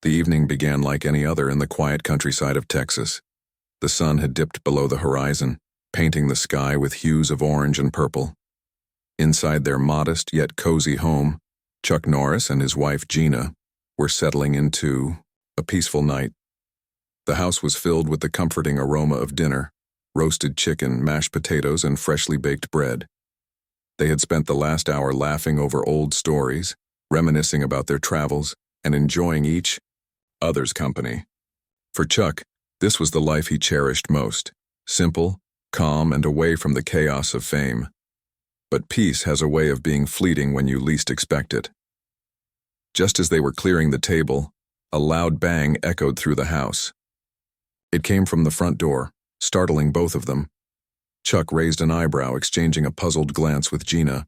The evening began like any other in the quiet countryside of Texas. The sun had dipped below the horizon, painting the sky with hues of orange and purple. Inside their modest yet cozy home, Chuck Norris and his wife Gina were settling into a peaceful night. The house was filled with the comforting aroma of dinner: roasted chicken, mashed potatoes, and freshly baked bread. They had spent the last hour laughing over old stories, reminiscing about their travels, and enjoying each other's company. For Chuck, this was the life he cherished most: simple, calm, and away from the chaos of fame. But peace has a way of being fleeting when you least expect it. Just as they were clearing the table, a loud bang echoed through the house. It came from the front door, startling both of them. Chuck raised an eyebrow, exchanging a puzzled glance with Gina.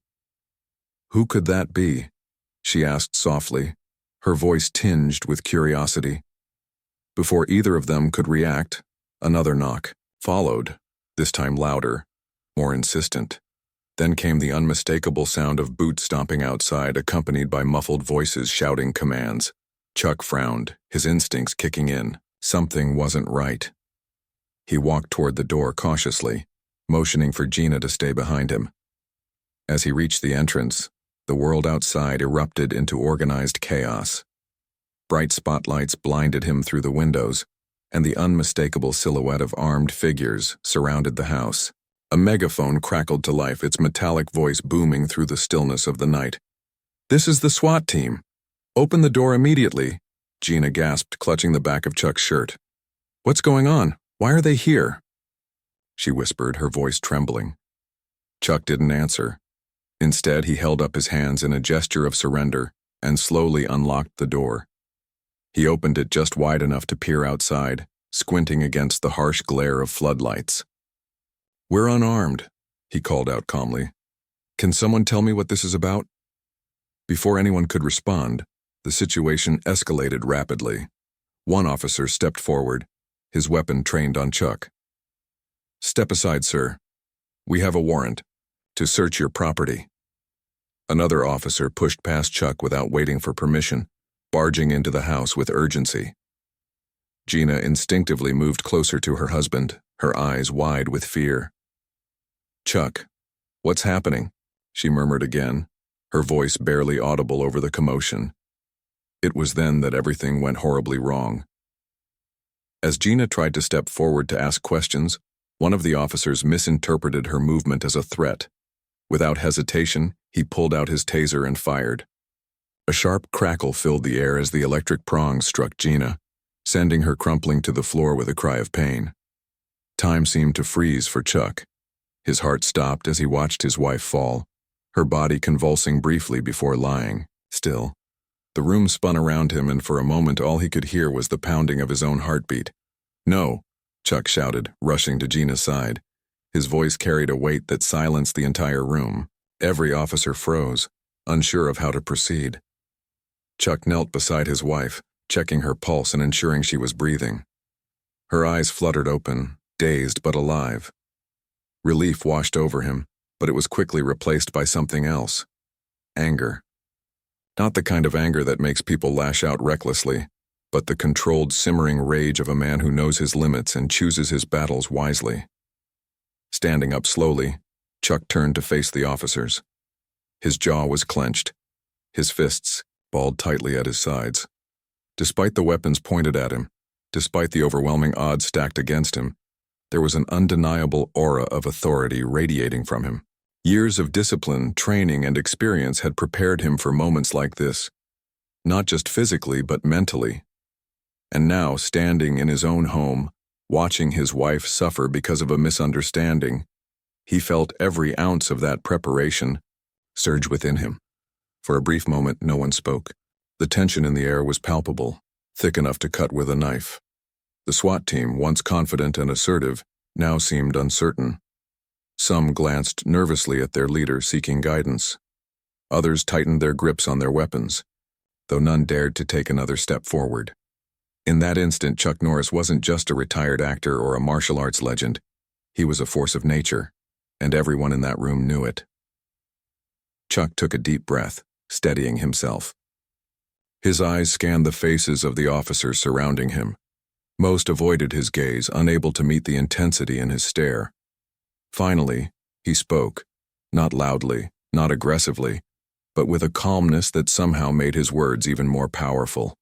"Who could that be?" she asked softly, her voice tinged with curiosity. Before either of them could react, another knock followed, this time louder, more insistent. Then came the unmistakable sound of boots stomping outside, accompanied by muffled voices shouting commands. Chuck frowned, his instincts kicking in. Something wasn't right. He walked toward the door cautiously, motioning for Gina to stay behind him. As he reached the entrance, the world outside erupted into organized chaos. Bright spotlights blinded him through the windows, and the unmistakable silhouette of armed figures surrounded the house. A megaphone crackled to life, its metallic voice booming through the stillness of the night. "This is the SWAT team. Open the door immediately," Gina gasped, clutching the back of Chuck's shirt. "What's going on? Why are they here?" she whispered, her voice trembling. Chuck didn't answer. Instead, he held up his hands in a gesture of surrender and slowly unlocked the door. He opened it just wide enough to peer outside, squinting against the harsh glare of floodlights. "We're unarmed," he called out calmly. "Can someone tell me what this is about?" Before anyone could respond, the situation escalated rapidly. One officer stepped forward, his weapon trained on Chuck. "Step aside, sir. We have a warrant to search your property." Another officer pushed past Chuck without waiting for permission, barging into the house with urgency. Gina instinctively moved closer to her husband, her eyes wide with fear. "Chuck, what's happening?" she murmured again, her voice barely audible over the commotion. It was then that everything went horribly wrong. As Gina tried to step forward to ask questions, one of the officers misinterpreted her movement as a threat. Without hesitation, he pulled out his taser and fired. A sharp crackle filled the air as the electric prongs struck Gina, sending her crumpling to the floor with a cry of pain. Time seemed to freeze for Chuck. His heart stopped as he watched his wife fall, her body convulsing briefly before lying still. The room spun around him, and for a moment all he could hear was the pounding of his own heartbeat. "No," Chuck shouted, rushing to Gina's side. His voice carried a weight that silenced the entire room. Every officer froze, unsure of how to proceed. Chuck knelt beside his wife, checking her pulse and ensuring she was breathing. Her eyes fluttered open, dazed but alive. Relief washed over him, but it was quickly replaced by something else: anger. Not the kind of anger that makes people lash out recklessly, but the controlled, simmering rage of a man who knows his limits and chooses his battles wisely. Standing up slowly, Chuck turned to face the officers. His jaw was clenched, his fists balled tightly at his sides. Despite the weapons pointed at him, despite the overwhelming odds stacked against him, there was an undeniable aura of authority radiating from him. Years of discipline, training, and experience had prepared him for moments like this, not just physically but mentally. And now, standing in his own home, watching his wife suffer because of a misunderstanding, he felt every ounce of that preparation surge within him. For a brief moment, no one spoke. The tension in the air was palpable, thick enough to cut with a knife. The SWAT team, once confident and assertive, now seemed uncertain. Some glanced nervously at their leader, seeking guidance. Others tightened their grips on their weapons, though none dared to take another step forward. In that instant, Chuck Norris wasn't just a retired actor or a martial arts legend. He was a force of nature, and everyone in that room knew it. Chuck took a deep breath, steadying himself. His eyes scanned the faces of the officers surrounding him. Most avoided his gaze, unable to meet the intensity in his stare. Finally, he spoke, not loudly, not aggressively, but with a calmness that somehow made his words even more powerful.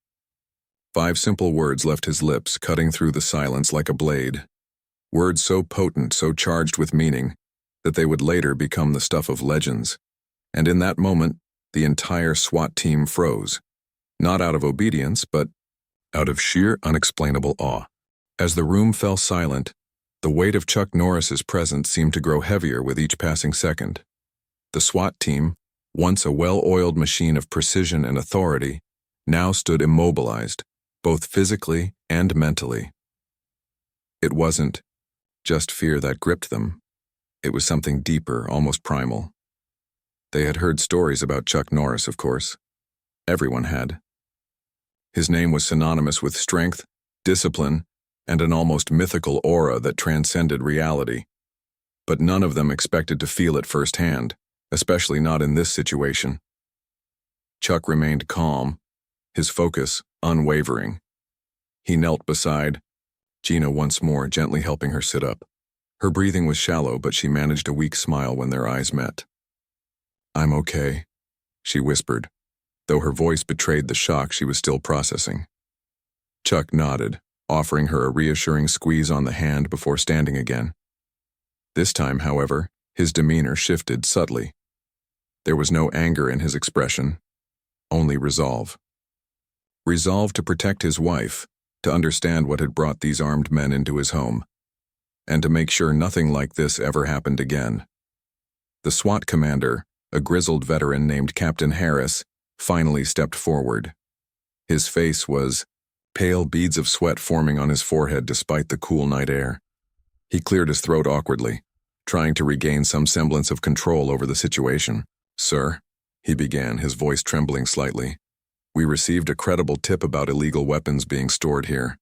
5 simple words left his lips, cutting through the silence like a blade. Words so potent, so charged with meaning, that they would later become the stuff of legends. And in that moment, the entire SWAT team froze. Not out of obedience, but out of sheer unexplainable awe. As the room fell silent, the weight of Chuck Norris's presence seemed to grow heavier with each passing second. The SWAT team, once a well-oiled machine of precision and authority, now stood immobilized, both physically and mentally. It wasn't just fear that gripped them. It was something deeper, almost primal. They had heard stories about Chuck Norris, of course. Everyone had. His name was synonymous with strength, discipline, and an almost mythical aura that transcended reality. But none of them expected to feel it firsthand, especially not in this situation. Chuck remained calm, his focus unwavering. He knelt beside Gina once more, gently helping her sit up. Her breathing was shallow, but she managed a weak smile when their eyes met. "I'm okay," she whispered, though her voice betrayed the shock she was still processing. Chuck nodded, offering her a reassuring squeeze on the hand before standing again. This time, however, his demeanor shifted subtly. There was no anger in his expression, only resolve. Resolve to protect his wife, to understand what had brought these armed men into his home, and to make sure nothing like this ever happened again. The SWAT commander, a grizzled veteran named Captain Harris, finally stepped forward. His face was pale, beads of sweat forming on his forehead despite the cool night air. He cleared his throat awkwardly, trying to regain some semblance of control over the situation. "Sir," he began, his voice trembling slightly, "we received a credible tip about illegal weapons being stored here.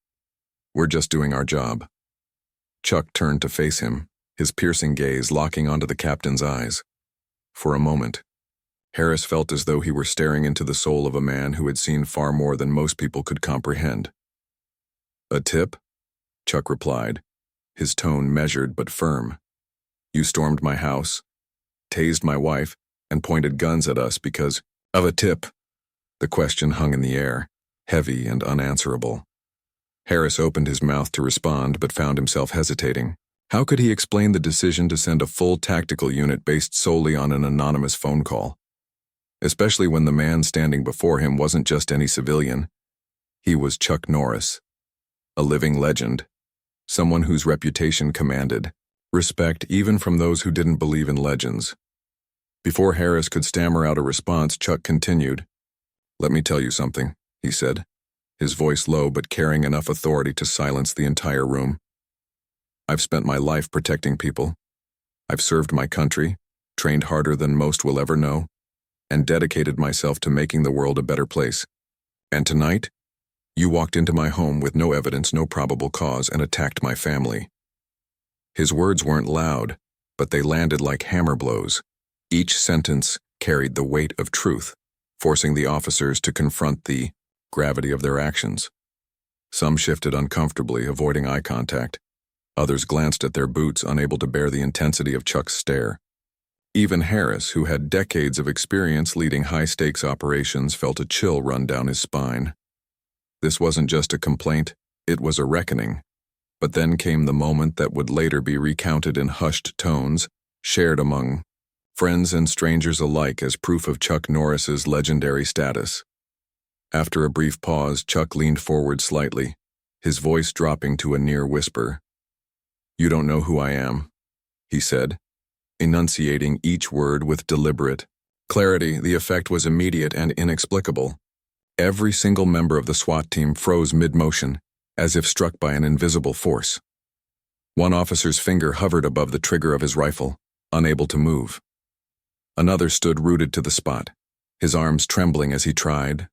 We're just doing our job." Chuck turned to face him, his piercing gaze locking onto the captain's eyes. For a moment, Harris felt as though he were staring into the soul of a man who had seen far more than most people could comprehend. "A tip?" Chuck replied, his tone measured but firm. "You stormed my house, tased my wife, and pointed guns at us because of a tip." The question hung in the air, heavy and unanswerable. Harris opened his mouth to respond but found himself hesitating. How could he explain the decision to send a full tactical unit based solely on an anonymous phone call? Especially when the man standing before him wasn't just any civilian. He was Chuck Norris, a living legend, someone whose reputation commanded respect even from those who didn't believe in legends. Before Harris could stammer out a response, Chuck continued. "Let me tell you something," he said, his voice low but carrying enough authority to silence the entire room. "I've spent my life protecting people. I've served my country, trained harder than most will ever know, and dedicated myself to making the world a better place. And tonight, you walked into my home with no evidence, no probable cause, and attacked my family." His words weren't loud, but they landed like hammer blows. Each sentence carried the weight of truth, forcing the officers to confront the gravity of their actions. Some shifted uncomfortably, avoiding eye contact. Others glanced at their boots, unable to bear the intensity of Chuck's stare. Even Harris, who had decades of experience leading high-stakes operations, felt a chill run down his spine. This wasn't just a complaint, it was a reckoning. But then came the moment that would later be recounted in hushed tones, shared among friends and strangers alike as proof of Chuck Norris's legendary status. After a brief pause, Chuck leaned forward slightly, his voice dropping to a near whisper. "You don't know who I am," he said, enunciating each word with deliberate clarity. The effect was immediate and inexplicable. Every single member of the SWAT team froze mid-motion, as if struck by an invisible force. One officer's finger hovered above the trigger of his rifle, unable to move. Another stood rooted to the spot, his arms trembling as he tried,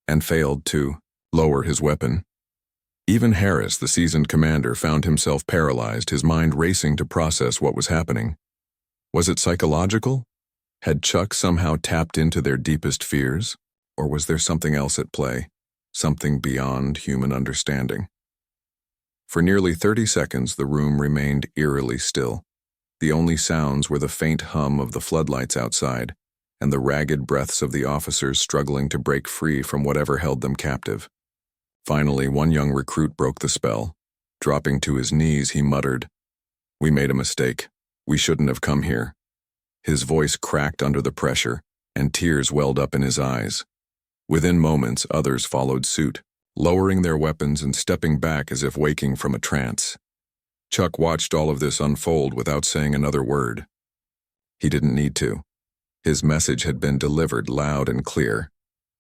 and failed to, lower his weapon. Even Harris, the seasoned commander, found himself paralyzed, his mind racing to process what was happening. Was it psychological? Had Chuck somehow tapped into their deepest fears? Or was there something else at play, something beyond human understanding? For nearly 30 seconds, the room remained eerily still. The only sounds were the faint hum of the floodlights outside and the ragged breaths of the officers struggling to break free from whatever held them captive. Finally, one young recruit broke the spell. Dropping to his knees, he muttered, "We made a mistake. We shouldn't have come here." His voice cracked under the pressure, and tears welled up in his eyes. Within moments, others followed suit, lowering their weapons and stepping back as if waking from a trance. Chuck watched all of this unfold without saying another word. He didn't need to. His message had been delivered loud and clear.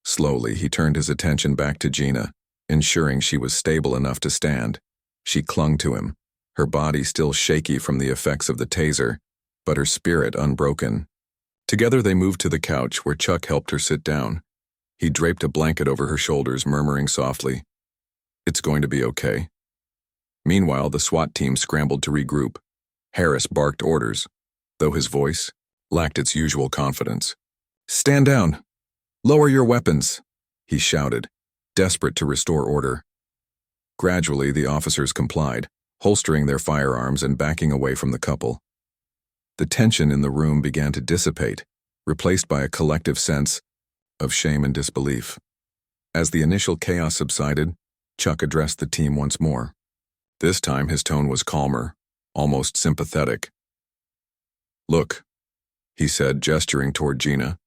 Slowly, he turned his attention back to Gina, ensuring she was stable enough to stand. She clung to him, her body still shaky from the effects of the taser, but her spirit unbroken. Together they moved to the couch where Chuck helped her sit down. He draped a blanket over her shoulders, murmuring softly, "It's going to be okay." Meanwhile, the SWAT team scrambled to regroup. Harris barked orders, though his voice lacked its usual confidence. "Stand down! Lower your weapons!" he shouted, desperate to restore order. Gradually, the officers complied, holstering their firearms and backing away from the couple. The tension in the room began to dissipate, replaced by a collective sense of shame and disbelief. As the initial chaos subsided, Chuck addressed the team once more. This time his tone was calmer, almost sympathetic. "Look," he said, gesturing toward Gina.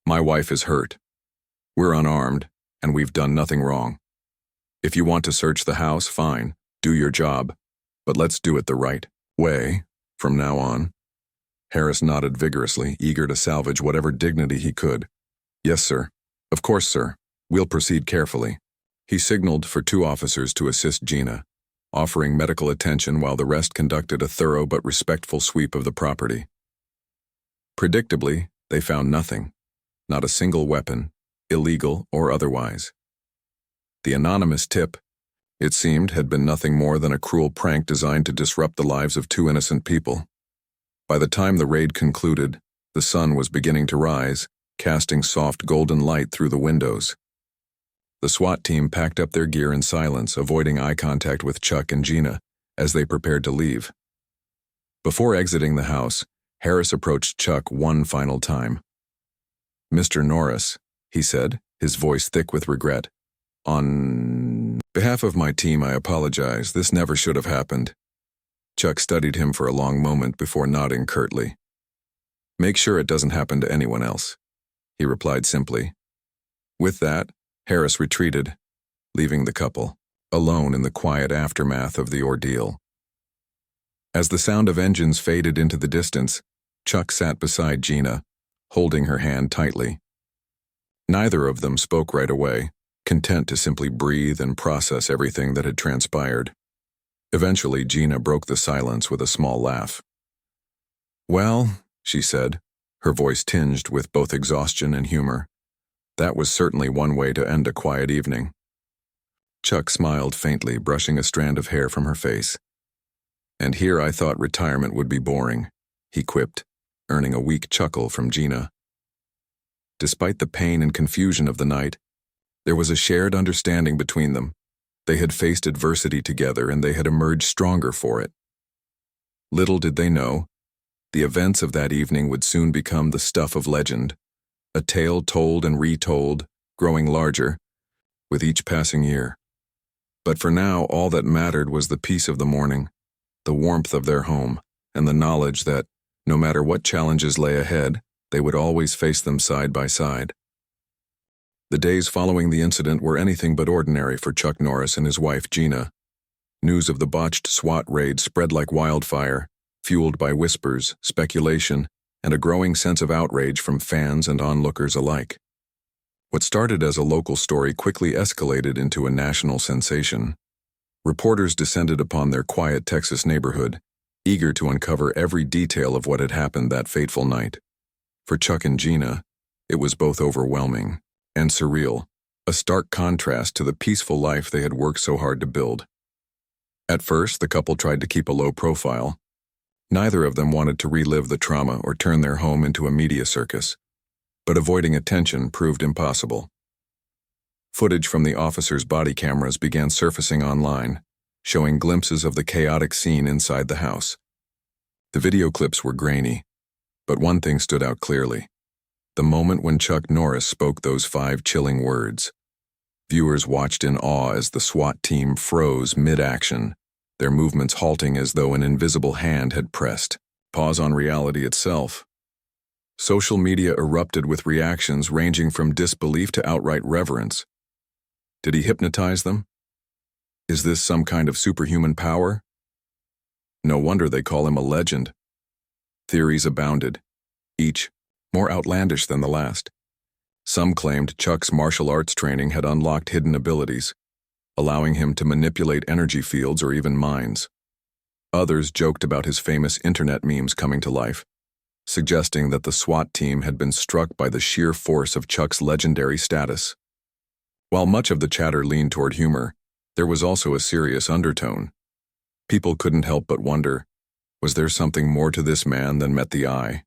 "My wife is hurt. We're unarmed, and we've done nothing wrong. If you want to search the house, fine, do your job, but let's do it the right way from now on." Harris nodded vigorously, eager to salvage whatever dignity he could. "Yes, sir. Of course, sir. We'll proceed carefully." He signaled for 2 officers to assist Gina, offering medical attention while the rest conducted a thorough but respectful sweep of the property. Predictably, they found nothing, not a single weapon, illegal or otherwise. The anonymous tip, it seemed, had been nothing more than a cruel prank designed to disrupt the lives of 2 innocent people. By the time the raid concluded, the sun was beginning to rise, casting soft golden light through the windows. The SWAT team packed up their gear in silence, avoiding eye contact with Chuck and Gina as they prepared to leave. Before exiting the house, Harris approached Chuck one final time. "Mr. Norris," he said, his voice thick with regret, "on behalf of my team, I apologize. This never should have happened." Chuck studied him for a long moment before nodding curtly. "Make sure it doesn't happen to anyone else," he replied simply. With that, Harris retreated, leaving the couple alone in the quiet aftermath of the ordeal. As the sound of engines faded into the distance, Chuck sat beside Gina, holding her hand tightly. Neither of them spoke right away, content to simply breathe and process everything that had transpired. Eventually, Gina broke the silence with a small laugh. "Well," she said, her voice tinged with both exhaustion and humor, "that was certainly one way to end a quiet evening." Chuck smiled faintly, brushing a strand of hair from her face. "And here I thought retirement would be boring," he quipped, earning a weak chuckle from Gina. Despite the pain and confusion of the night, there was a shared understanding between them. They had faced adversity together, and they had emerged stronger for it. Little did they know, the events of that evening would soon become the stuff of legend, a tale told and retold, growing larger with each passing year. But for now, all that mattered was the peace of the morning, the warmth of their home, and the knowledge that, no matter what challenges lay ahead, they would always face them side by side. The days following the incident were anything but ordinary for Chuck Norris and his wife Gina. News of the botched SWAT raid spread like wildfire, fueled by whispers, speculation, and a growing sense of outrage from fans and onlookers alike. What started as a local story quickly escalated into a national sensation. Reporters descended upon their quiet Texas neighborhood, eager to uncover every detail of what had happened that fateful night. For Chuck and Gina, it was both overwhelming and surreal, a stark contrast to the peaceful life they had worked so hard to build. At first, the couple tried to keep a low profile. Neither of them wanted to relive the trauma or turn their home into a media circus. but avoiding attention proved impossible. Footage from the officers' body cameras began surfacing online, showing glimpses of the chaotic scene inside the house. The video clips were grainy, but one thing stood out clearly: the moment when Chuck Norris spoke those 5 chilling words. Viewers watched in awe as the SWAT team froze mid-action, their movements halting as though an invisible hand had pressed pause on reality itself. Social media erupted with reactions ranging from disbelief to outright reverence. Did he hypnotize them? Is this some kind of superhuman power? No wonder they call him a legend. Theories abounded, each more outlandish than the last. Some claimed Chuck's martial arts training had unlocked hidden abilities, allowing him to manipulate energy fields or even minds. Others joked about his famous internet memes coming to life, suggesting that the SWAT team had been struck by the sheer force of Chuck's legendary status. While much of the chatter leaned toward humor, there was also a serious undertone. People couldn't help but wonder, was there something more to this man than met the eye?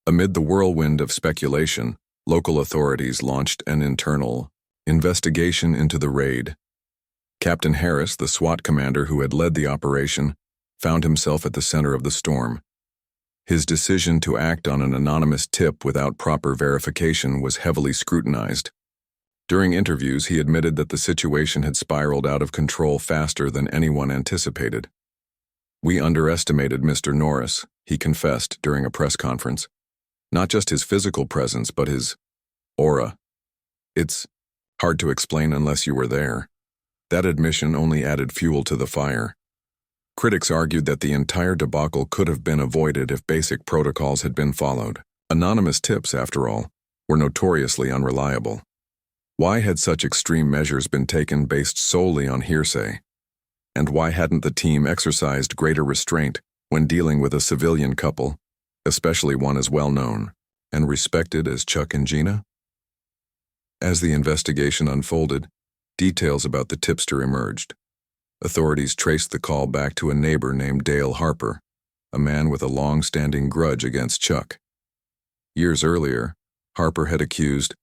Amid the whirlwind of speculation, local authorities launched an internal investigation into the raid. Captain Harris, the SWAT commander who had led the operation, found himself at the center of the storm. His decision to act on an anonymous tip without proper verification was heavily scrutinized. During interviews, he admitted that the situation had spiraled out of control faster than anyone anticipated. "We underestimated Mr. Norris," he confessed during a press conference. "Not just his physical presence, but his aura. It's hard to explain unless you were there." That admission only added fuel to the fire. Critics argued that the entire debacle could have been avoided if basic protocols had been followed. Anonymous tips, after all, were notoriously unreliable. Why had such extreme measures been taken based solely on hearsay? And why hadn't the team exercised greater restraint when dealing with a civilian couple, especially one as well-known and respected as Chuck and Gina? As the investigation unfolded, details about the tipster emerged. Authorities traced the call back to a neighbor named Dale Harper, a man with a long-standing grudge against Chuck. Years earlier, Harper had accused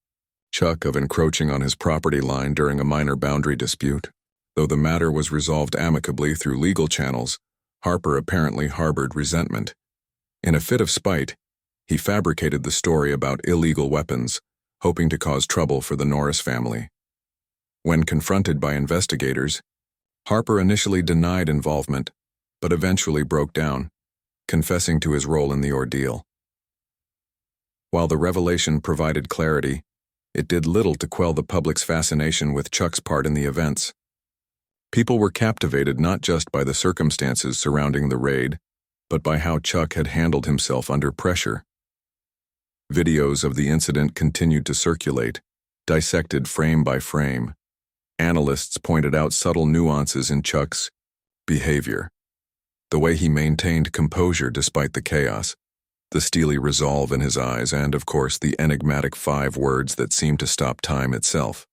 Chuck of encroaching on his property line during a minor boundary dispute. Though the matter was resolved amicably through legal channels, Harper apparently harbored resentment. In a fit of spite, he fabricated the story about illegal weapons, hoping to cause trouble for the Norris family. When confronted by investigators, Harper initially denied involvement, but eventually broke down, confessing to his role in the ordeal. While the revelation provided clarity, it did little to quell the public's fascination with Chuck's part in the events. People were captivated not just by the circumstances surrounding the raid, but by how Chuck had handled himself under pressure. Videos of the incident continued to circulate, dissected frame by frame. Analysts pointed out subtle nuances in Chuck's behavior. The way he maintained composure despite the chaos, the steely resolve in his eyes, and, of course, the enigmatic 5 words that seemed to stop time itself.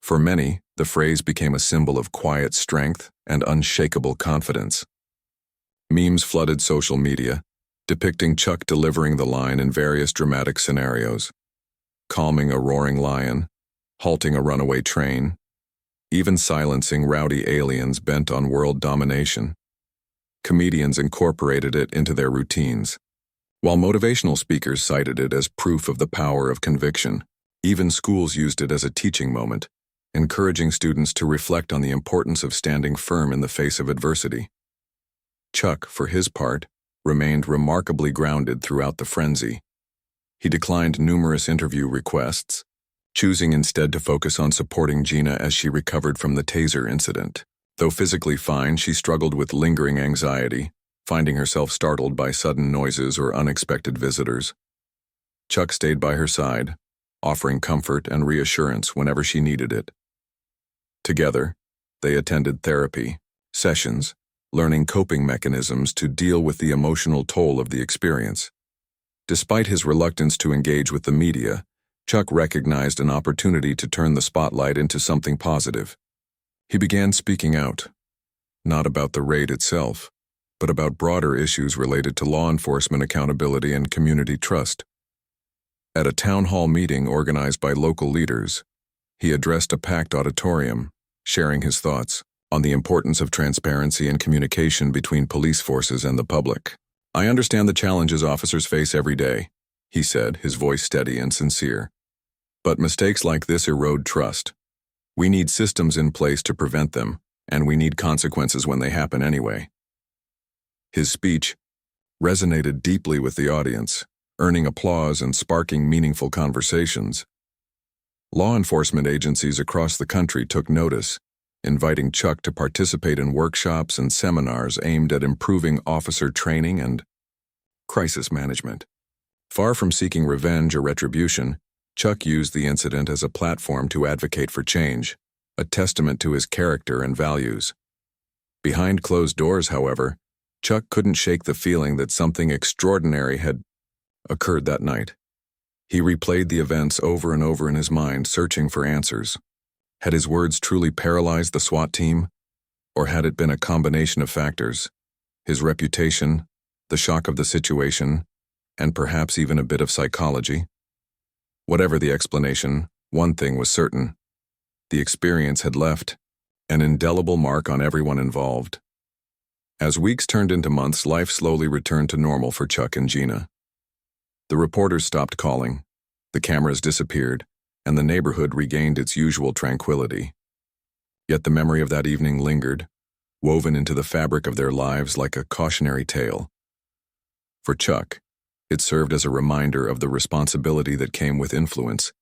For many, the phrase became a symbol of quiet strength and unshakable confidence. Memes flooded social media, depicting Chuck delivering the line in various dramatic scenarios: calming a roaring lion, halting a runaway train, even silencing rowdy aliens bent on world domination. Comedians incorporated it into their routines, while motivational speakers cited it as proof of the power of conviction. Even schools used it as a teaching moment, encouraging students to reflect on the importance of standing firm in the face of adversity. Chuck, for his part, remained remarkably grounded throughout the frenzy. He declined numerous interview requests, choosing instead to focus on supporting Gina as she recovered from the taser incident. Though physically fine, she struggled with lingering anxiety, finding herself startled by sudden noises or unexpected visitors. Chuck stayed by her side, offering comfort and reassurance whenever she needed it. Together, they attended therapy sessions, learning coping mechanisms to deal with the emotional toll of the experience. Despite his reluctance to engage with the media, Chuck recognized an opportunity to turn the spotlight into something positive. He began speaking out, not about the raid itself, but about broader issues related to law enforcement accountability and community trust. At a town hall meeting organized by local leaders, he addressed a packed auditorium, sharing his thoughts on the importance of transparency and communication between police forces and the public. "I understand the challenges officers face every day," he said, his voice steady and sincere. "But mistakes like this erode trust. We need systems in place to prevent them, and we need consequences when they happen anyway." His speech resonated deeply with the audience, earning applause and sparking meaningful conversations. Law enforcement agencies across the country took notice, inviting Chuck to participate in workshops and seminars aimed at improving officer training and crisis management. Far from seeking revenge or retribution, Chuck used the incident as a platform to advocate for change, a testament to his character and values. Behind closed doors, however, Chuck couldn't shake the feeling that something extraordinary had occurred that night. He replayed the events over and over in his mind, searching for answers. Had his words truly paralyzed the SWAT team? Or had it been a combination of factors? His reputation, the shock of the situation, and perhaps even a bit of psychology? Whatever the explanation, one thing was certain. The experience had left an indelible mark on everyone involved. As weeks turned into months, life slowly returned to normal for Chuck and Gina. The reporters stopped calling, the cameras disappeared, and the neighborhood regained its usual tranquility. Yet the memory of that evening lingered, woven into the fabric of their lives like a cautionary tale. For Chuck, it served as a reminder of the responsibility that came with influence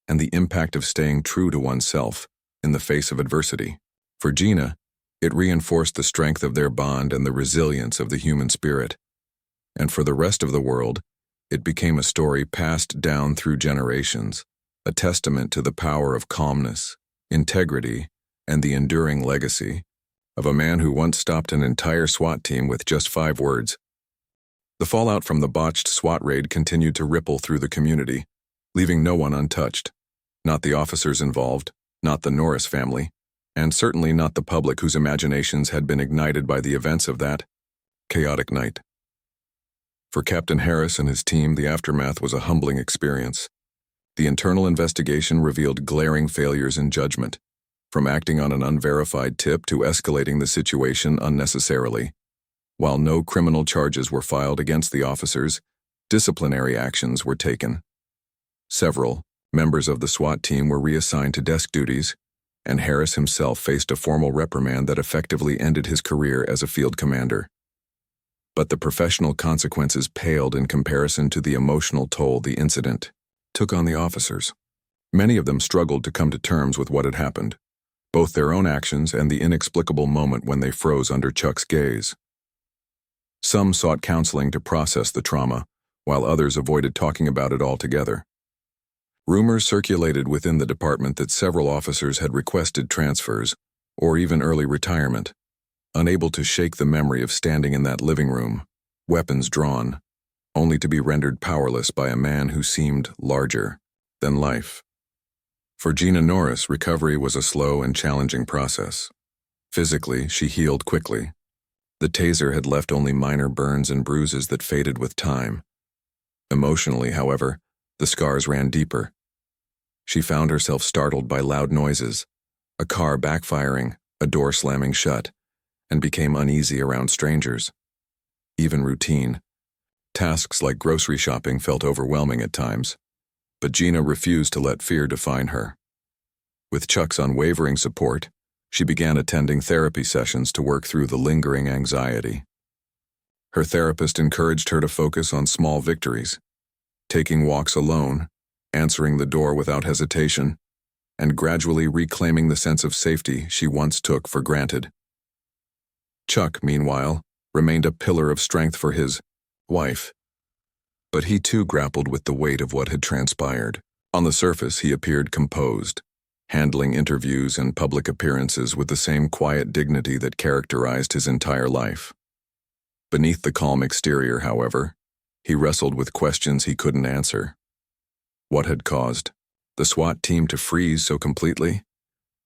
and the impact of staying true to oneself in the face of adversity. For Gina, it reinforced the strength of their bond and the resilience of the human spirit. And for the rest of the world, it became a story passed down through generations, a testament to the power of calmness, integrity, and the enduring legacy of a man who once stopped an entire SWAT team with just 5 words. The fallout from the botched SWAT raid continued to ripple through the community, leaving no one untouched. Not the officers involved, not the Norris family, and certainly not the public whose imaginations had been ignited by the events of that chaotic night. For Captain Harris and his team, the aftermath was a humbling experience. The internal investigation revealed glaring failures in judgment, from acting on an unverified tip to escalating the situation unnecessarily. While no criminal charges were filed against the officers, disciplinary actions were taken. Several members of the SWAT team were reassigned to desk duties, and Harris himself faced a formal reprimand that effectively ended his career as a field commander. But the professional consequences paled in comparison to the emotional toll the incident took on the officers. Many of them struggled to come to terms with what had happened, both their own actions and the inexplicable moment when they froze under Chuck's gaze. Some sought counseling to process the trauma, while others avoided talking about it altogether. Rumors circulated within the department that several officers had requested transfers or even early retirement, unable to shake the memory of standing in that living room, weapons drawn, only to be rendered powerless by a man who seemed larger than life. For Gina Norris, recovery was a slow and challenging process. Physically, she healed quickly. The taser had left only minor burns and bruises that faded with time. Emotionally, however, the scars ran deeper. She found herself startled by loud noises, a car backfiring, a door slamming shut, and became uneasy around strangers. Even routine tasks like grocery shopping felt overwhelming at times, but Gina refused to let fear define her. With Chuck's unwavering support, she began attending therapy sessions to work through the lingering anxiety. Her therapist encouraged her to focus on small victories, taking walks alone, answering the door without hesitation, and gradually reclaiming the sense of safety she once took for granted. Chuck, meanwhile, remained a pillar of strength for his wife. But he too grappled with the weight of what had transpired. On the surface, he appeared composed, handling interviews and public appearances with the same quiet dignity that characterized his entire life. Beneath the calm exterior, however, he wrestled with questions he couldn't answer. What had caused the SWAT team to freeze so completely?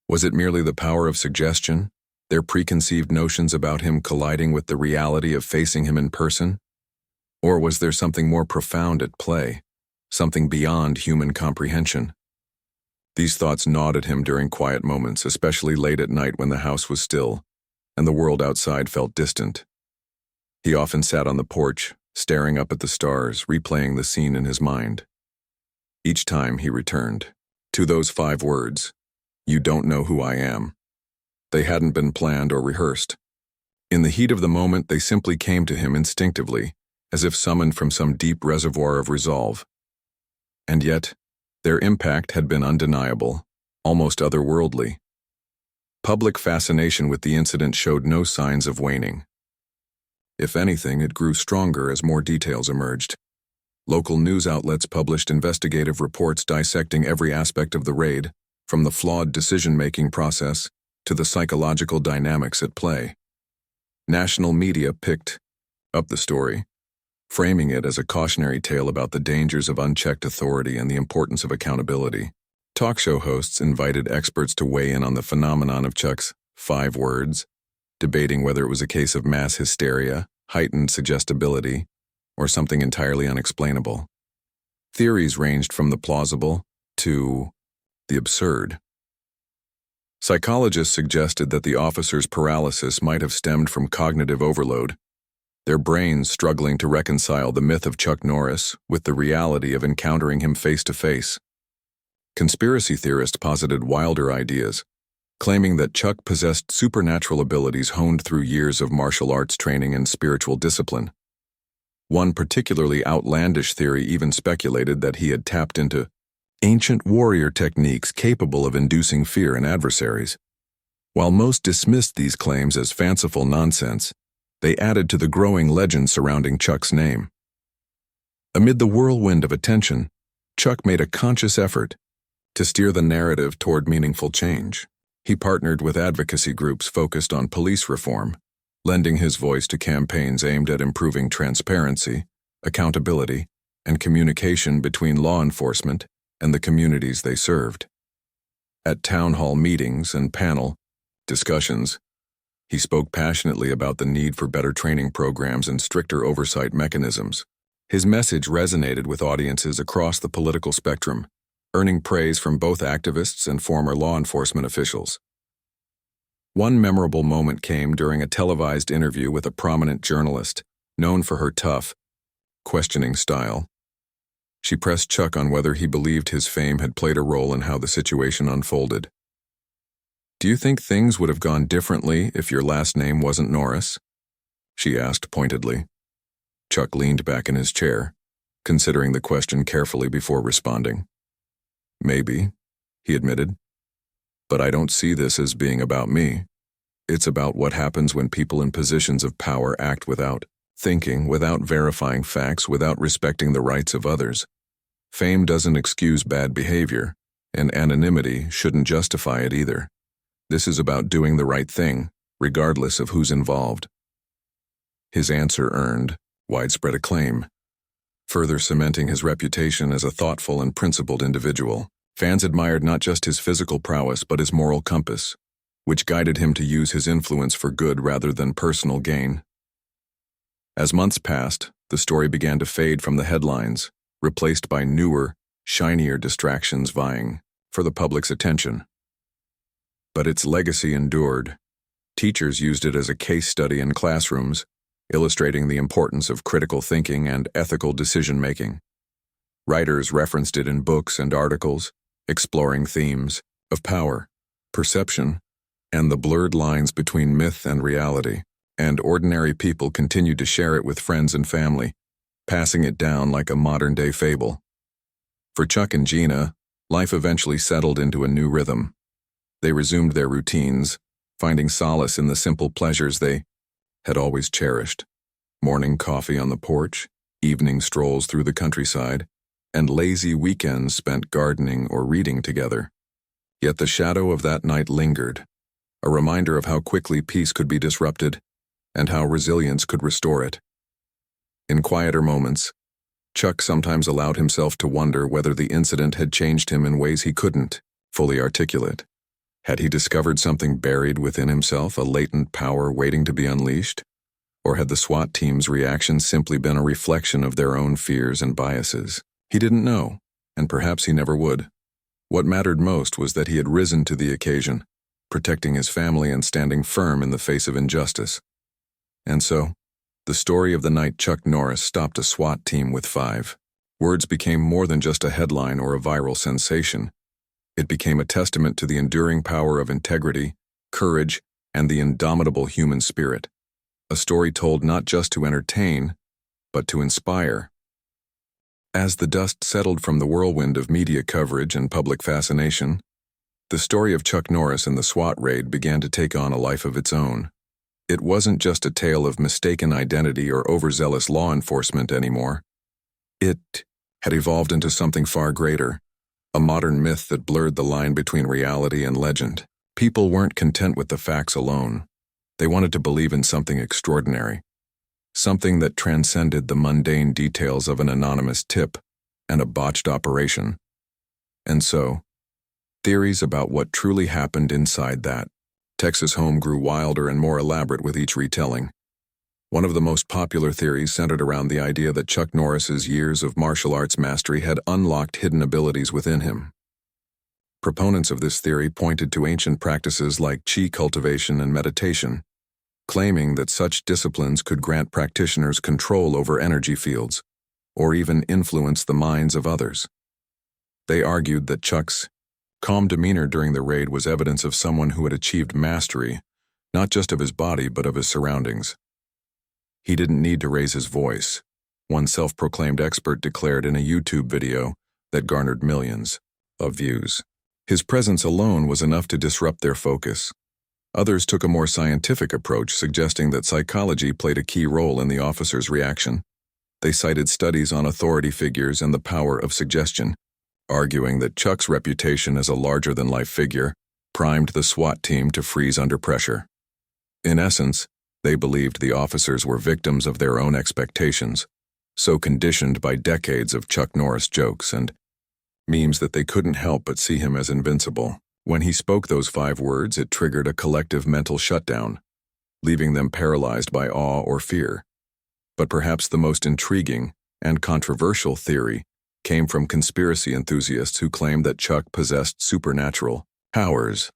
Was it merely the power of suggestion, their preconceived notions about him colliding with the reality of facing him in person? Or was there something more profound at play, something beyond human comprehension. These thoughts gnawed at him during quiet moments, especially late at night when the house was still and the world outside felt distant. He often sat on the porch, staring up at the stars, replaying the scene in his mind. Each time he returned to those 5 words, "You don't know who I am." They hadn't been planned or rehearsed. In the heat of the moment, they simply came to him instinctively, as if summoned from some deep reservoir of resolve. And yet, their impact had been undeniable, almost otherworldly. Public fascination with the incident showed no signs of waning. If anything, it grew stronger as more details emerged. Local news outlets published investigative reports dissecting every aspect of the raid, from the flawed decision-making process to the psychological dynamics at play. National media picked up the story, framing it as a cautionary tale about the dangers of unchecked authority and the importance of accountability. Talk show hosts invited experts to weigh in on the phenomenon of Chuck's 5 words, debating whether it was a case of mass hysteria, heightened suggestibility, or something entirely unexplainable. Theories ranged from the plausible to the absurd. Psychologists suggested that the officer's paralysis might have stemmed from cognitive overload, their brains struggling to reconcile the myth of Chuck Norris with the reality of encountering him face to face. Conspiracy theorists posited wilder ideas, claiming that Chuck possessed supernatural abilities honed through years of martial arts training and spiritual discipline. One particularly outlandish theory even speculated that he had tapped into ancient warrior techniques capable of inducing fear in adversaries. While most dismissed these claims as fanciful nonsense, they added to the growing legend surrounding Chuck's name. Amid the whirlwind of attention, Chuck made a conscious effort to steer the narrative toward meaningful change. He partnered with advocacy groups focused on police reform, lending his voice to campaigns aimed at improving transparency, accountability, and communication between law enforcement and the communities they served. At town hall meetings and panel discussions, he spoke passionately about the need for better training programs and stricter oversight mechanisms. His message resonated with audiences across the political spectrum, earning praise from both activists and former law enforcement officials. One memorable moment came during a televised interview with a prominent journalist, known for her tough, questioning style. She pressed Chuck on whether he believed his fame had played a role in how the situation unfolded. "Do you think things would have gone differently if your last name wasn't Norris?" she asked pointedly. Chuck leaned back in his chair, considering the question carefully before responding. "Maybe," he admitted. "But I don't see this as being about me. It's about what happens when people in positions of power act without thinking, without verifying facts, without respecting the rights of others. Fame doesn't excuse bad behavior, and anonymity shouldn't justify it either. This is about doing the right thing, regardless of who's involved." His answer earned widespread acclaim, further cementing his reputation as a thoughtful and principled individual. Fans admired not just his physical prowess but his moral compass, which guided him to use his influence for good rather than personal gain. As months passed, the story began to fade from the headlines, replaced by newer, shinier distractions vying for the public's attention. But its legacy endured. Teachers used it as a case study in classrooms, illustrating the importance of critical thinking and ethical decision-making. Writers referenced it in books and articles, exploring themes of power, perception, and the blurred lines between myth and reality, and ordinary people continued to share it with friends and family, passing it down like a modern-day fable. For Chuck and Gina, life eventually settled into a new rhythm. They resumed their routines, finding solace in the simple pleasures they had always cherished: morning coffee on the porch, evening strolls through the countryside, and lazy weekends spent gardening or reading together. Yet the shadow of that night lingered, a reminder of how quickly peace could be disrupted and how resilience could restore it. In quieter moments, Chuck sometimes allowed himself to wonder whether the incident had changed him in ways he couldn't fully articulate. Had he discovered something buried within himself, a latent power waiting to be unleashed? Or had the SWAT team's reaction simply been a reflection of their own fears and biases? He didn't know, and perhaps he never would. What mattered most was that he had risen to the occasion, protecting his family and standing firm in the face of injustice. And so, the story of the night Chuck Norris stopped a SWAT team with 5 words became more than just a headline or a viral sensation. It became a testament to the enduring power of integrity, courage, and the indomitable human spirit. A story told not just to entertain, but to inspire. As the dust settled from the whirlwind of media coverage and public fascination, the story of Chuck Norris and the SWAT raid began to take on a life of its own. It wasn't just a tale of mistaken identity or overzealous law enforcement anymore. It had evolved into something far greater, a modern myth that blurred the line between reality and legend. People weren't content with the facts alone. They wanted to believe in something extraordinary, something that transcended the mundane details of an anonymous tip and a botched operation. And so, theories about what truly happened inside that Texas home grew wilder and more elaborate with each retelling. One of the most popular theories centered around the idea that Chuck Norris's years of martial arts mastery had unlocked hidden abilities within him. Proponents of this theory pointed to ancient practices like chi cultivation and meditation, claiming that such disciplines could grant practitioners control over energy fields, or even influence the minds of others. They argued that Chuck's calm demeanor during the raid was evidence of someone who had achieved mastery, not just of his body but of his surroundings. He didn't need to raise his voice, one self-proclaimed expert declared in a YouTube video that garnered millions of views. His presence alone was enough to disrupt their focus. Others took a more scientific approach, suggesting that psychology played a key role in the officers' reaction. They cited studies on authority figures and the power of suggestion, arguing that Chuck's reputation as a larger-than-life figure primed the SWAT team to freeze under pressure. In essence, they believed the officers were victims of their own expectations, so conditioned by decades of Chuck Norris jokes and memes that they couldn't help but see him as invincible. When he spoke those 5 words, it triggered a collective mental shutdown, leaving them paralyzed by awe or fear. But perhaps the most intriguing and controversial theory came from conspiracy enthusiasts who claimed that Chuck possessed supernatural powers.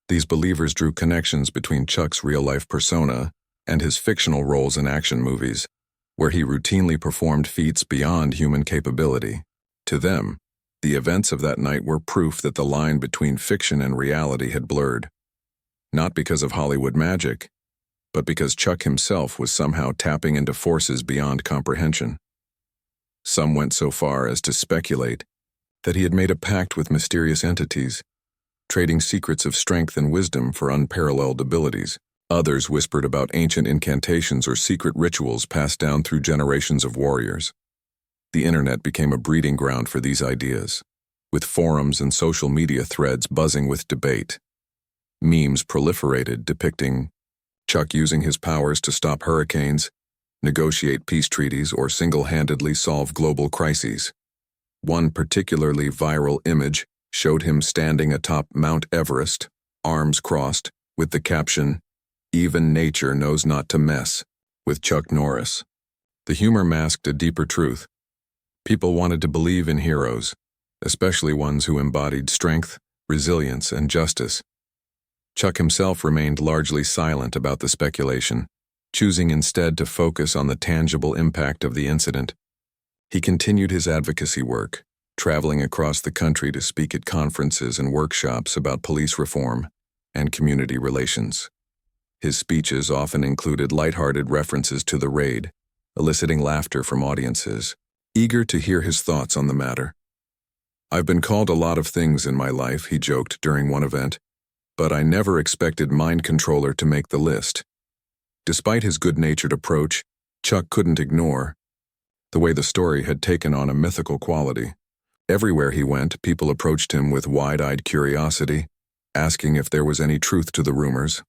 These believers drew connections between Chuck's real-life persona and his fictional roles in action movies, where he routinely performed feats beyond human capability. To them, the events of that night were proof that the line between fiction and reality had blurred. Not because of Hollywood magic, but because Chuck himself was somehow tapping into forces beyond comprehension. Some went so far as to speculate that he had made a pact with mysterious entities, trading secrets of strength and wisdom for unparalleled abilities. Others whispered about ancient incantations or secret rituals passed down through generations of warriors. The internet became a breeding ground for these ideas, with forums and social media threads buzzing with debate. Memes proliferated depicting Chuck using his powers to stop hurricanes, negotiate peace treaties, or single-handedly solve global crises. One particularly viral image showed him standing atop Mount Everest, arms crossed, with the caption, "Even nature knows not to mess," with Chuck Norris. The humor masked a deeper truth. People wanted to believe in heroes, especially ones who embodied strength, resilience, and justice. Chuck himself remained largely silent about the speculation, choosing instead to focus on the tangible impact of the incident. He continued his advocacy work, traveling across the country to speak at conferences and workshops about police reform and community relations. His speeches often included lighthearted references to the raid, eliciting laughter from audiences, eager to hear his thoughts on the matter. "I've been called a lot of things in my life," he joked during one event, "but I never expected mind controller to make the list." Despite his good-natured approach, Chuck couldn't ignore the way the story had taken on a mythical quality. Everywhere he went, people approached him with wide-eyed curiosity, asking if there was any truth to the rumors.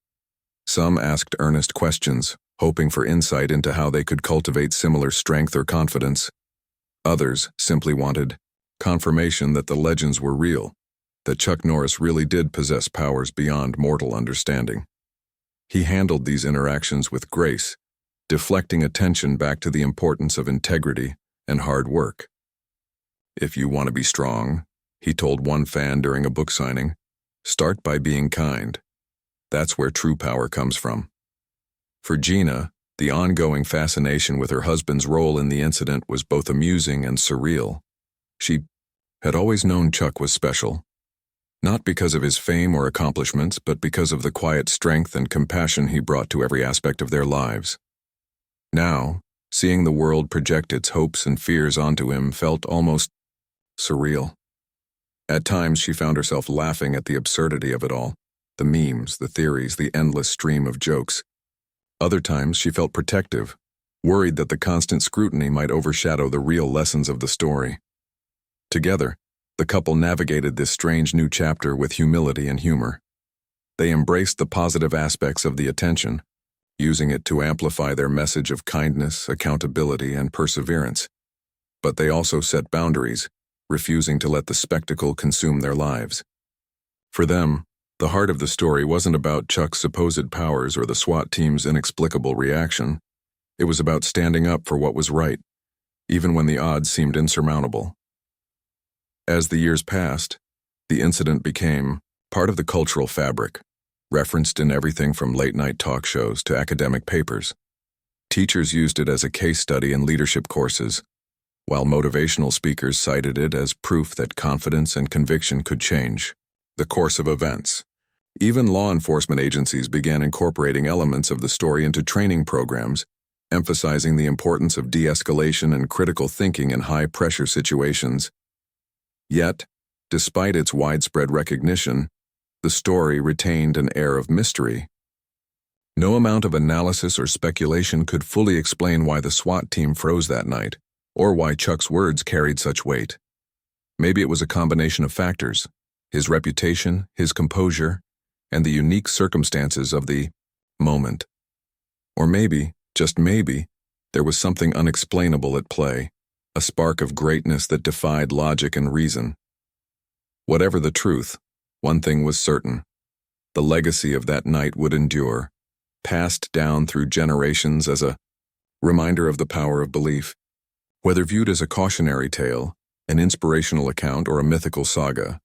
Some asked earnest questions, hoping for insight into how they could cultivate similar strength or confidence. Others simply wanted confirmation that the legends were real, that Chuck Norris really did possess powers beyond mortal understanding. He handled these interactions with grace, deflecting attention back to the importance of integrity and hard work. "If you want to be strong," he told one fan during a book signing, "start by being kind. That's where true power comes from." For Gina, the ongoing fascination with her husband's role in the incident was both amusing and surreal. She had always known Chuck was special, not because of his fame or accomplishments, but because of the quiet strength and compassion he brought to every aspect of their lives. Now, seeing the world project its hopes and fears onto him felt almost surreal. At times, she found herself laughing at the absurdity of it all, the memes, the theories, the endless stream of jokes. Other times, she felt protective, worried that the constant scrutiny might overshadow the real lessons of the story. Together, the couple navigated this strange new chapter with humility and humor. They embraced the positive aspects of the attention, using it to amplify their message of kindness, accountability, and perseverance. But they also set boundaries, refusing to let the spectacle consume their lives. For them, the heart of the story wasn't about Chuck's supposed powers or the SWAT team's inexplicable reaction. It was about standing up for what was right, even when the odds seemed insurmountable. As the years passed, the incident became part of the cultural fabric, referenced in everything from late-night talk shows to academic papers. Teachers used it as a case study in leadership courses, while motivational speakers cited it as proof that confidence and conviction could change the course of events. Even law enforcement agencies began incorporating elements of the story into training programs, emphasizing the importance of de-escalation and critical thinking in high-pressure situations. Yet, despite its widespread recognition, the story retained an air of mystery. No amount of analysis or speculation could fully explain why the SWAT team froze that night, or why Chuck's words carried such weight. Maybe it was a combination of factors: his reputation, his composure, and the unique circumstances of the moment. Or maybe, just maybe, there was something unexplainable at play, a spark of greatness that defied logic and reason. Whatever the truth, one thing was certain: the legacy of that night would endure, passed down through generations as a reminder of the power of belief. Whether viewed as a cautionary tale, an inspirational account, or a mythical saga,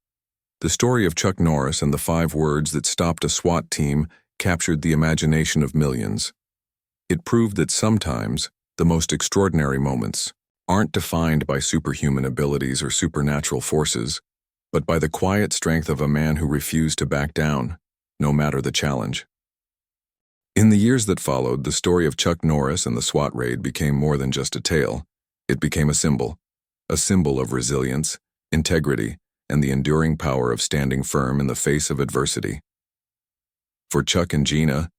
the story of Chuck Norris and the 5 words that stopped a SWAT team captured the imagination of millions. It proved that sometimes the most extraordinary moments aren't defined by superhuman abilities or supernatural forces, but by the quiet strength of a man who refused to back down, no matter the challenge. In the years that followed, the story of Chuck Norris and the SWAT raid became more than just a tale. It became a symbol of resilience, integrity, and the enduring power of standing firm in the face of adversity. For Chuck and Gina,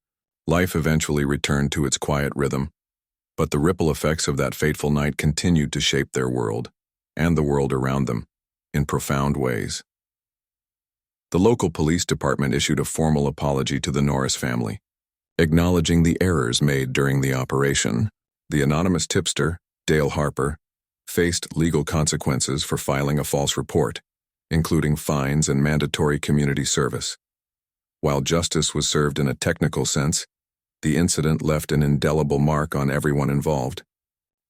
life eventually returned to its quiet rhythm, but the ripple effects of that fateful night continued to shape their world, and the world around them, in profound ways. The local police department issued a formal apology to the Norris family, acknowledging the errors made during the operation. The anonymous tipster, Dale Harper, faced legal consequences for filing a false report, including fines and mandatory community service. While justice was served in a technical sense, the incident left an indelible mark on everyone involved.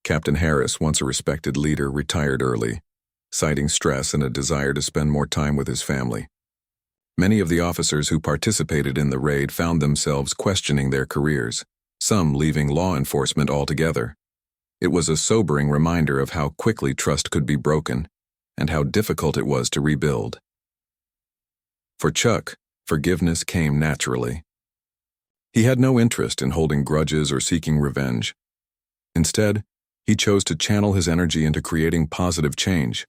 Captain Harris, once a respected leader, retired early, citing stress and a desire to spend more time with his family. Many of the officers who participated in the raid found themselves questioning their careers, some leaving law enforcement altogether. It was a sobering reminder of how quickly trust could be broken and how difficult it was to rebuild. For Chuck, forgiveness came naturally. He had no interest in holding grudges or seeking revenge. Instead, he chose to channel his energy into creating positive change.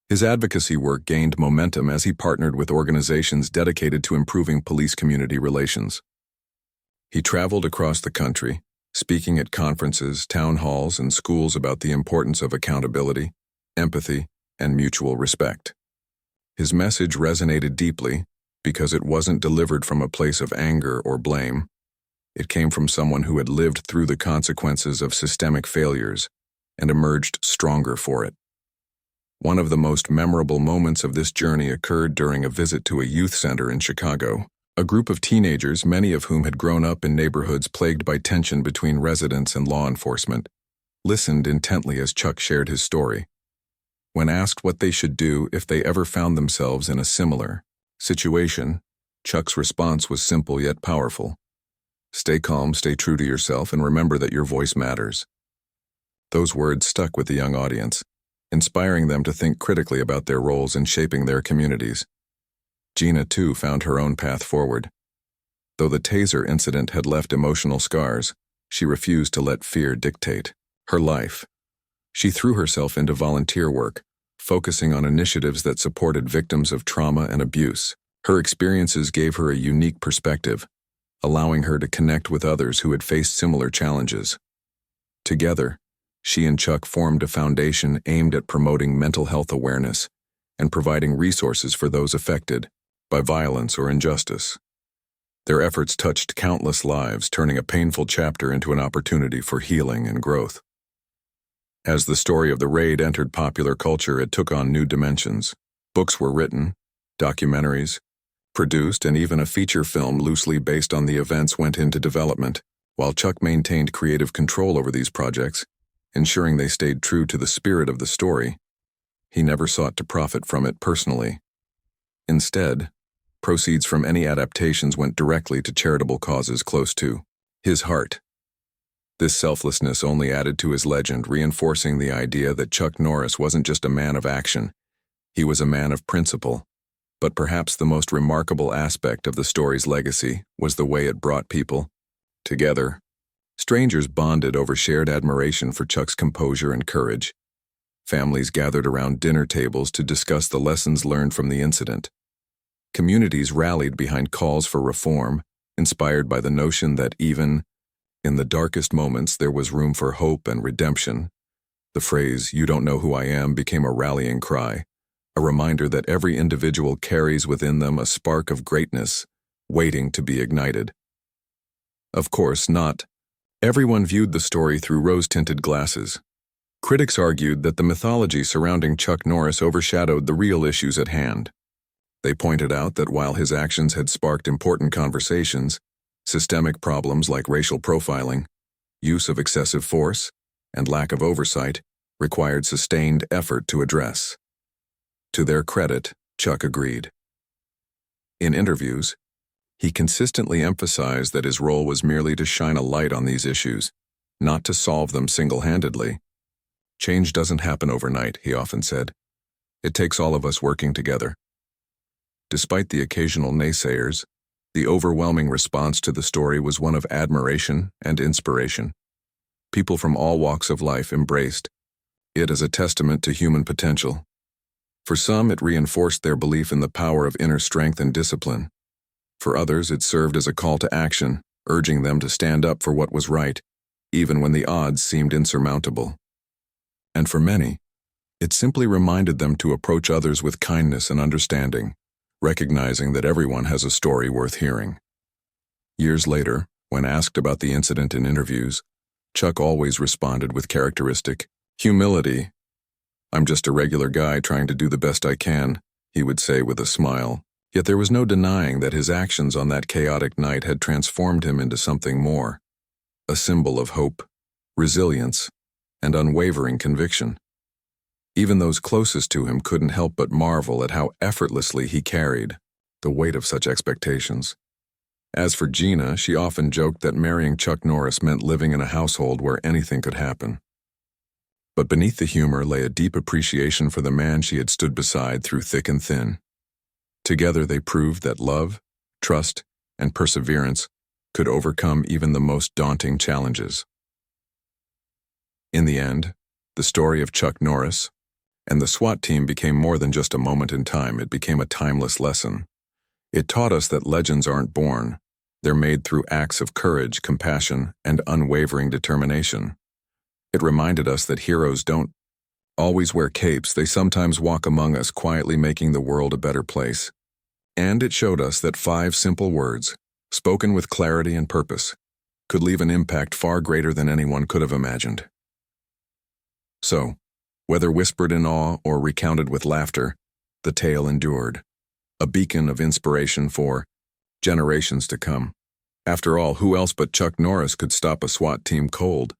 His advocacy work gained momentum as he partnered with organizations dedicated to improving police-community relations. He traveled across the country, speaking at conferences, town halls, and schools about the importance of accountability, empathy, and mutual respect. His message resonated deeply because it wasn't delivered from a place of anger or blame. It came from someone who had lived through the consequences of systemic failures and emerged stronger for it. One of the most memorable moments of this journey occurred during a visit to a youth center in Chicago. A group of teenagers, many of whom had grown up in neighborhoods plagued by tension between residents and law enforcement, listened intently as Chuck shared his story. When asked what they should do if they ever found themselves in a similar situation, Chuck's response was simple yet powerful. Stay calm, stay true to yourself, and remember that your voice matters. Those words stuck with the young audience, inspiring them to think critically about their roles in shaping their communities. Gina, too, found her own path forward. Though the taser incident had left emotional scars, she refused to let fear dictate her life. She threw herself into volunteer work, focusing on initiatives that supported victims of trauma and abuse. Her experiences gave her a unique perspective, allowing her to connect with others who had faced similar challenges. Together, she and Chuck formed a foundation aimed at promoting mental health awareness and providing resources for those affected by violence or injustice. Their efforts touched countless lives, turning a painful chapter into an opportunity for healing and growth. As the story of the raid entered popular culture, it took on new dimensions. Books were written, documentaries, produced, and even a feature film loosely based on the events went into development, while Chuck maintained creative control over these projects, ensuring they stayed true to the spirit of the story. He never sought to profit from it personally. Instead, proceeds from any adaptations went directly to charitable causes close to his heart. This selflessness only added to his legend, reinforcing the idea that Chuck Norris wasn't just a man of action, he was a man of principle. But perhaps the most remarkable aspect of the story's legacy was the way it brought people together. Strangers bonded over shared admiration for Chuck's composure and courage. Families gathered around dinner tables to discuss the lessons learned from the incident. Communities rallied behind calls for reform, inspired by the notion that even in the darkest moments there was room for hope and redemption. The phrase, "You don't know who I am," became a rallying cry, a reminder that every individual carries within them a spark of greatness, waiting to be ignited. Of course, not everyone viewed the story through rose-tinted glasses. Critics argued that the mythology surrounding Chuck Norris overshadowed the real issues at hand. They pointed out that while his actions had sparked important conversations, systemic problems like racial profiling, use of excessive force, and lack of oversight required sustained effort to address. To their credit, Chuck agreed. In interviews, he consistently emphasized that his role was merely to shine a light on these issues, not to solve them single-handedly. Change doesn't happen overnight, he often said. It takes all of us working together. Despite the occasional naysayers, the overwhelming response to the story was one of admiration and inspiration. People from all walks of life embraced it as a testament to human potential. For some, it reinforced their belief in the power of inner strength and discipline. For others, it served as a call to action, urging them to stand up for what was right, even when the odds seemed insurmountable. And for many, it simply reminded them to approach others with kindness and understanding, recognizing that everyone has a story worth hearing. Years later, when asked about the incident in interviews, Chuck always responded with characteristic humility. "I'm just a regular guy trying to do the best I can," he would say with a smile. Yet there was no denying that his actions on that chaotic night had transformed him into something more, a symbol of hope, resilience, and unwavering conviction. Even those closest to him couldn't help but marvel at how effortlessly he carried the weight of such expectations. As for Gina, she often joked that marrying Chuck Norris meant living in a household where anything could happen. But beneath the humor lay a deep appreciation for the man she had stood beside through thick and thin. Together they proved that love, trust, and perseverance could overcome even the most daunting challenges. In the end, the story of Chuck Norris and the SWAT team became more than just a moment in time. It became a timeless lesson. It taught us that legends aren't born. They're made through acts of courage, compassion, and unwavering determination. It reminded us that heroes don't always wear capes. They sometimes walk among us, quietly making the world a better place. And it showed us that 5 simple words, spoken with clarity and purpose, could leave an impact far greater than anyone could have imagined. So, whether whispered in awe or recounted with laughter, the tale endured, a beacon of inspiration for generations to come. After all, who else but Chuck Norris could stop a SWAT team cold,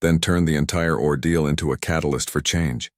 then turn the entire ordeal into a catalyst for change?